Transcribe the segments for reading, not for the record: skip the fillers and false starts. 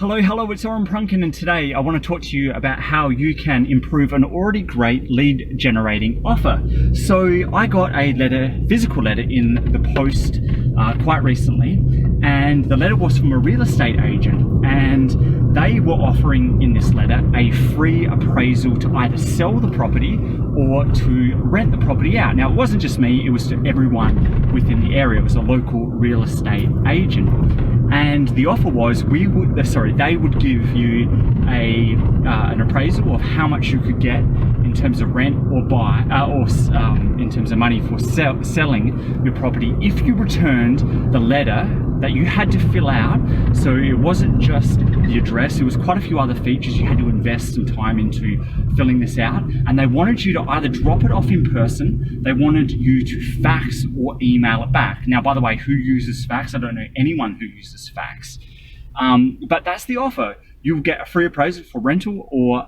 Hello, it's Oren Prunken, and today I want to talk to you about how you can improve an already great lead generating offer. So I got a physical letter in the post quite recently, and the letter was from a real estate agent, and they were offering in this letter a free appraisal to either sell the property or to rent the property out. Now, it wasn't just me, it was to everyone within the area. It was a local real estate agent. And the offer was they would give you an appraisal of how much you could get in terms of rent or buy, or in terms of money for selling your property if you returned the letter that you had to fill out. So it wasn't just the address, it was quite a few other features. You had to invest some time into filling this out, and they wanted you to either drop it off in person, they wanted you to fax or email it back. Now, by the way, who uses fax? I don't know anyone who uses fax. But that's the offer. You'll get a free appraisal for rental or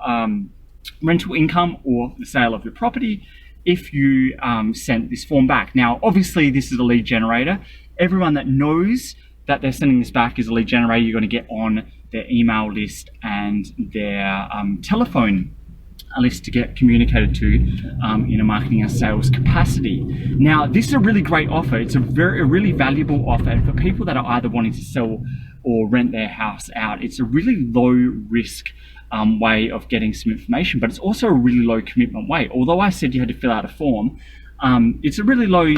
rental income or the sale of your property if you sent this form back. Now, obviously, this is a lead generator. Everyone that knows that they're sending this back is a lead generator. You're going to get on their email list and their telephone list to get communicated to in a marketing and sales capacity. Now, this is a really great offer. It's a really valuable offer, and for people that are either wanting to sell or rent their house out, it's a really low risk way of getting some information, but it's also a really low commitment way. Although I said you had to fill out a form, it's a really low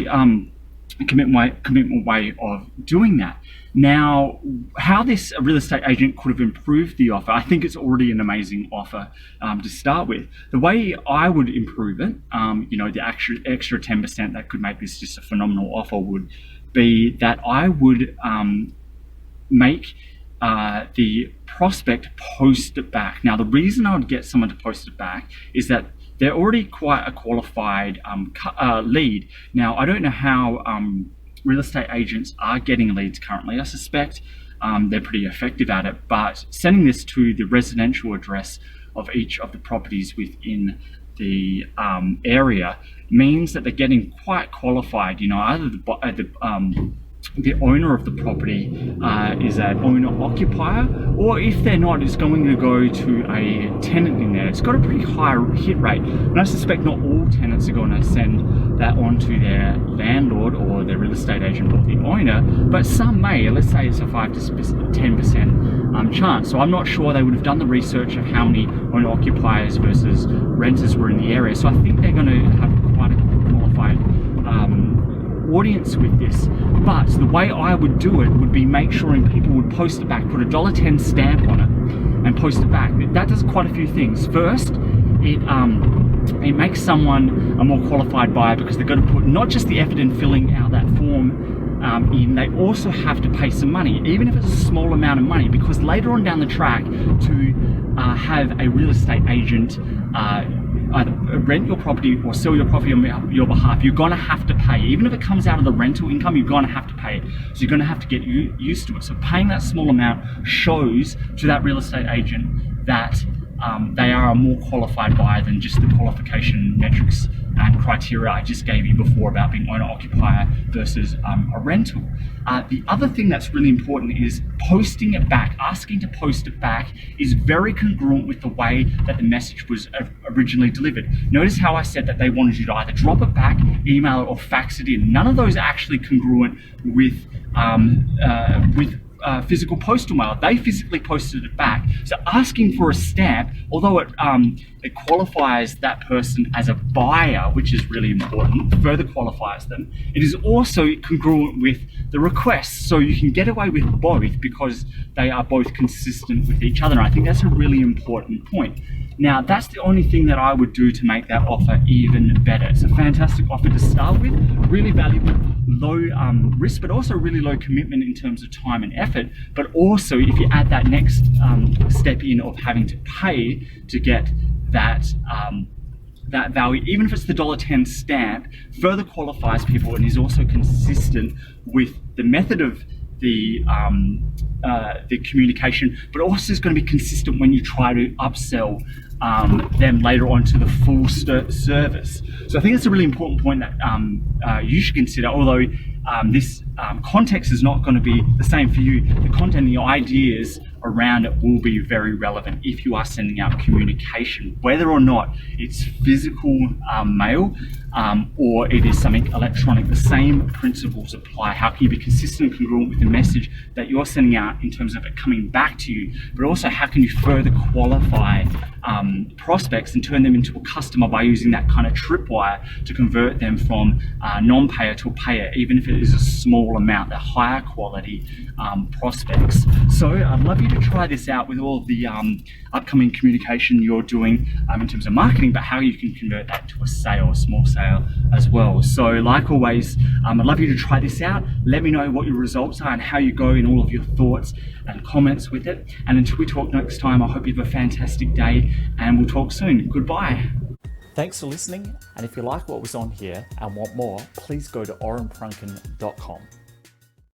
commitment way of doing that. Now, how this real estate agent could have improved the offer, I think it's already an amazing offer to start with. The way I would improve it, the extra 10% that could make this just a phenomenal offer would be that I would make the prospect post it back. Now, the reason I would get someone to post it back is that they're already quite a qualified lead. Now, I don't know how real estate agents are getting leads currently. I suspect they're pretty effective at it, but sending this to the residential address of each of the properties within the area means that they're getting quite qualified. Either the owner of the property is an owner-occupier, or if they're not, it's going to go to a tenant in there. It's got a pretty high hit rate, and I suspect not all tenants are going to send that on to their landlord or their real estate agent or the owner, but some may. Let's say it's a 5 to 10% chance. So I'm not sure they would have done the research of how many owner-occupiers versus renters were in the area. So I think they're going to have quite a qualified audience with this. But the way I would do it would be make sure people would post it back, put a $1.10 stamp on it and post it back. That does quite a few things. First, it makes someone a more qualified buyer because they're going to put not just the effort in filling out that form in, they also have to pay some money, even if it's a small amount of money, because later on down the track to have a real estate agent either rent your property or sell your property on your behalf, you're going to have to pay. Even if it comes out of the rental income, you're going to have to pay it. So you're going to have to get used to it. So paying that small amount shows to that real estate agent that they are a more qualified buyer than just the qualification metrics and criteria I just gave you before about being owner-occupier versus a rental. The other thing that's really important is posting it back. Asking to post it back is very congruent with the way that the message was originally delivered. Notice how I said that they wanted you to either drop it back, email it, or fax it in. None of those are actually congruent with physical postal mail. They physically posted it back. So asking for a stamp, although it qualifies that person as a buyer, which is really important, further qualifies them, it is also congruent with the request. So you can get away with both because they are both consistent with each other. And I think that's a really important point. Now, that's the only thing that I would do to make that offer even better. It's a fantastic offer to start with, really valuable, low risk, but also really low commitment in terms of time and effort. But also, if you add that next step in of having to pay to get that value, even if it's the $1.10 stamp, further qualifies people and is also consistent with the method of the communication, but also is going to be consistent when you try to upsell them later on to the full service. So I think it's a really important point that you should consider, although this context is not going to be the same for you. The content, the ideas around it will be very relevant if you are sending out communication, whether or not it's physical mail or it is something electronic. The same principles apply. How can you be consistent and congruent with the message that you're sending out in terms of it coming back to you, but also how can you further qualify prospects and turn them into a customer by using that kind of tripwire to convert them from non-payer to a payer, even if it is a small amount. They're higher quality prospects. So I'd love you to try this out with all of the upcoming communication you're doing in terms of marketing, but how you can convert that to a sale, a small sale as well. So like always, I'd love you to try this out. Let me know what your results are and how you go in all of your thoughts and comments with it. And until we talk next time, I hope you have a fantastic day and we'll talk soon. Goodbye. Thanks for listening, and if you like what was on here and want more, please go to orenprunken.com.